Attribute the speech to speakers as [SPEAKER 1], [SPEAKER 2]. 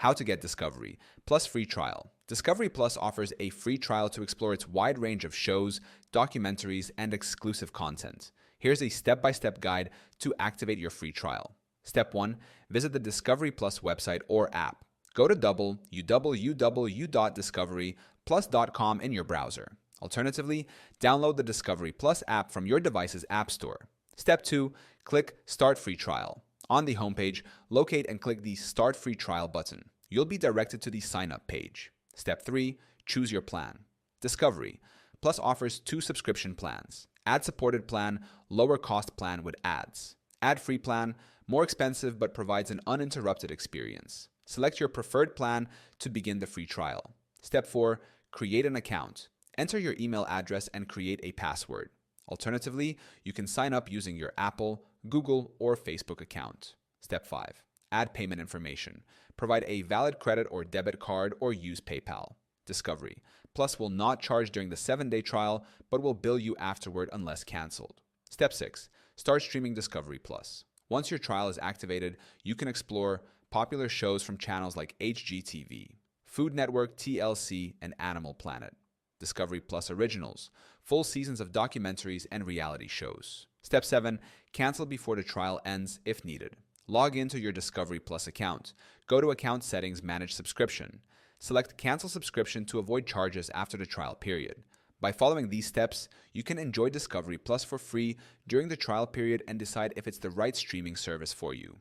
[SPEAKER 1] How to get Discovery Plus free trial. Discovery Plus offers a free trial to explore its wide range of shows, documentaries, and exclusive content. Here's a step-by-step guide to activate your free trial. Step 1. Visit the Discovery Plus website or app. Go to www.discoveryplus.com in your browser. Alternatively, download the Discovery Plus app from your device's app store. Step 2. Click Start Free Trial. On the homepage, locate and click the Start Free Trial button. You'll be directed to the Sign Up page. Step 3. Choose your plan. Discovery Plus offers 2 subscription plans. Ad-supported plan, lower cost plan with ads. Ad-free plan, more expensive but provides an uninterrupted experience. Select your preferred plan to begin the free trial. Step 4. Create an account. Enter your email address and create a password. Alternatively, you can sign up using your Apple, Google, or Facebook account. Step 5. Add payment information. Provide a valid credit or debit card or use PayPal. Discovery Plus will not charge during the 7-day trial, but will bill you afterward unless canceled. Step 6. Start streaming Discovery Plus. Once your trial is activated, you can explore popular shows from channels like HGTV, Food Network, TLC, and Animal Planet. Discovery Plus Originals, full seasons of documentaries and reality shows. Step 7. Cancel before the trial ends if needed. Log into your Discovery Plus account. Go to Account Settings, Manage Subscription. Select Cancel Subscription to avoid charges after the trial period. By following these steps, you can enjoy Discovery Plus for free during the trial period and decide if it's the right streaming service for you.